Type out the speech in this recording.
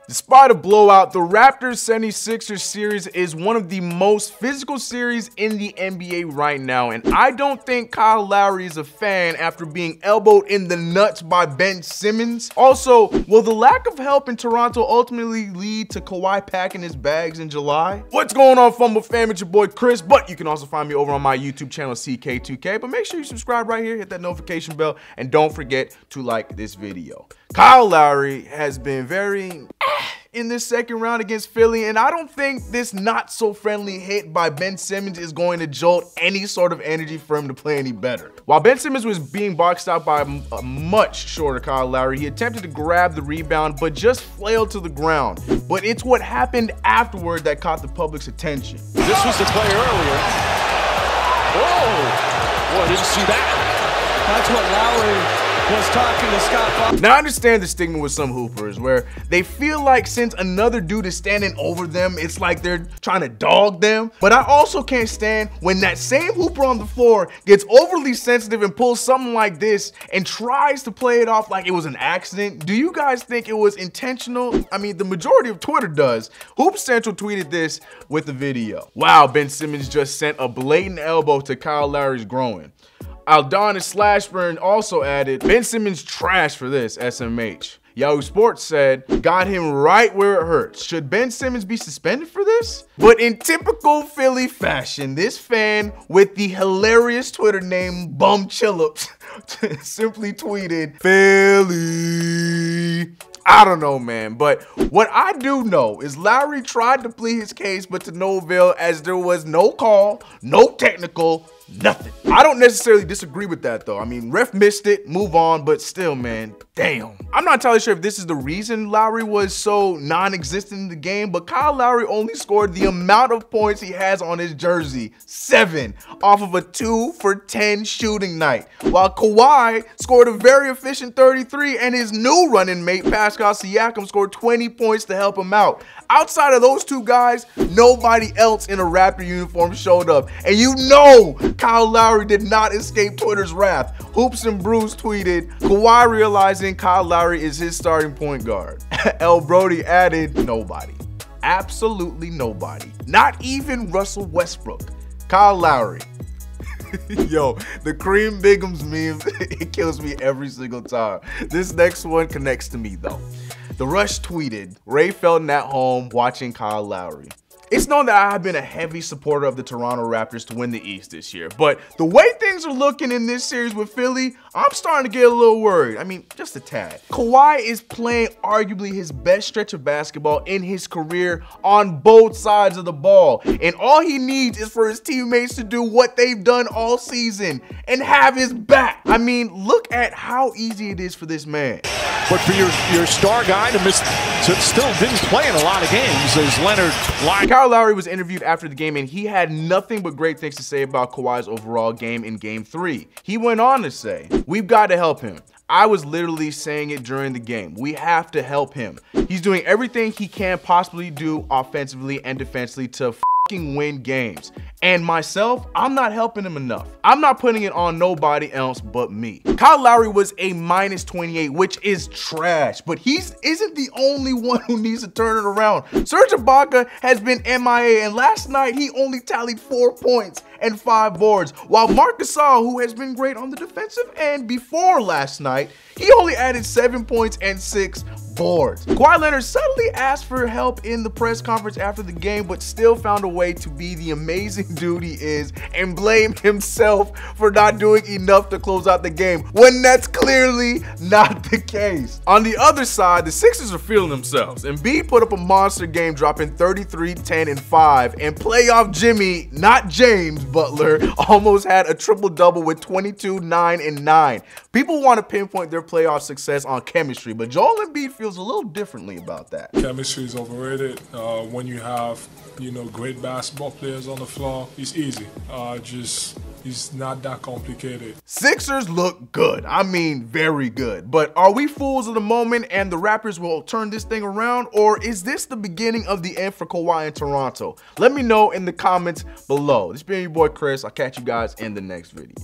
Despite a blowout, the Raptors 76ers series is one of the most physical series in the NBA right now, and I don't think Kyle Lowry is a fan after being elbowed in the nuts by Ben Simmons. Also, will the lack of help in Toronto ultimately lead to Kawhi packing his bags in July? What's going on, Fumble fam? It's your boy Chris, but you can also find me over on my YouTube channel CK2K, but make sure you subscribe right here, hit that notification bell, and don't forget to like this video. Kyle Lowry has been very in this second round against Philly, and I don't think this not so friendly hit by Ben Simmons is going to jolt any sort of energy for him to play any better. While Ben Simmons was being boxed out by a much shorter Kyle Lowry, he attempted to grab the rebound but just flailed to the ground. But it's what happened afterward that caught the public's attention. This was the play earlier. Whoa! Boy, I didn't see that. That's what Lowry was talking to Scott. Now I understand the stigma with some hoopers where they feel like since another dude is standing over them, it's like they're trying to dog them. But I also can't stand when that same hooper on the floor gets overly sensitive and pulls something like this and tries to play it off like it was an accident. Do you guys think it was intentional? I mean, the majority of Twitter does. Hoop Central tweeted this with a video. Wow, Ben Simmons just sent a blatant elbow to Kyle Lowry's groin. Aldonis Slashburn also added, Ben Simmons trash for this, SMH. Yahoo Sports said, got him right where it hurts. Should Ben Simmons be suspended for this? But in typical Philly fashion, this fan with the hilarious Twitter name Bum Chillups simply tweeted, Philly. I don't know, man, but what I do know is Lowry tried to plead his case, but to no avail, as there was no call, no technical, nothing. I don't necessarily disagree with that though. I mean, ref missed it, move on, but still, man, damn. I'm not entirely sure if this is the reason Lowry was so non-existent in the game, but Kyle Lowry only scored the amount of points he has on his jersey, 7, off of a 2 for 10 shooting night. While Kawhi scored a very efficient 33 and his new running mate, Pascal Siakam, scored 20 points to help him out. Outside of those two guys, nobody else in a Raptor uniform showed up. And you know Kyle Lowry did not escape Twitter's wrath. Hoops and Bruce tweeted, Kawhi realizing Kyle Lowry is his starting point guard. L. Brody added, nobody. Absolutely nobody. Not even Russell Westbrook. Kyle Lowry. Yo, the Cream Bigums meme, it kills me every single time. This next one connects to me though. The Rush tweeted, Ray Felton at home watching Kyle Lowry. It's known that I have been a heavy supporter of the Toronto Raptors to win the East this year, but the way things are looking in this series with Philly, I'm starting to get a little worried. I mean, just a tad. Kawhi is playing arguably his best stretch of basketball in his career on both sides of the ball, and all he needs is for his teammates to do what they've done all season and have his back. I mean, look at how easy it is for this man. But for your star guy to miss, to still didn't play in a lot of games, as Leonard lied. Kyle Lowry was interviewed after the game and he had nothing but great things to say about Kawhi's overall game in Game 3. He went on to say, we've got to help him. I was literally saying it during the game. We have to help him. He's doing everything he can possibly do offensively and defensively to win games. And myself, I'm not helping him enough. I'm not putting it on nobody else but me. Kyle Lowry was a -28, which is trash, but he isn't the only one who needs to turn it around. Serge Ibaka has been MIA, and last night he only tallied 4 points and 5 boards, while Marc Gasol, who has been great on the defensive end before last night, he only added 7 points and 6 boards. Kawhi Leonard subtly asked for help in the press conference after the game, but still found a way to be the amazing dude he is and blame himself for not doing enough to close out the game, when that's clearly not the case. On the other side, the Sixers are feeling themselves. Embiid put up a monster game, dropping 33, 10, and 5, and playoff Jimmy, not James Butler, almost had a triple-double with 22, 9, and 9. People want to pinpoint their playoff success on chemistry, but Joel Embiid feels a little differently about that. Chemistry is overrated. When you have, great basketball players on the floor, it's easy. It's not that complicated. Sixers look good. I mean, very good. But are we fools of the moment and the Raptors will turn this thing around? Or is this the beginning of the end for Kawhi in Toronto? Let me know in the comments below. This has been your boy Chris. I'll catch you guys in the next video.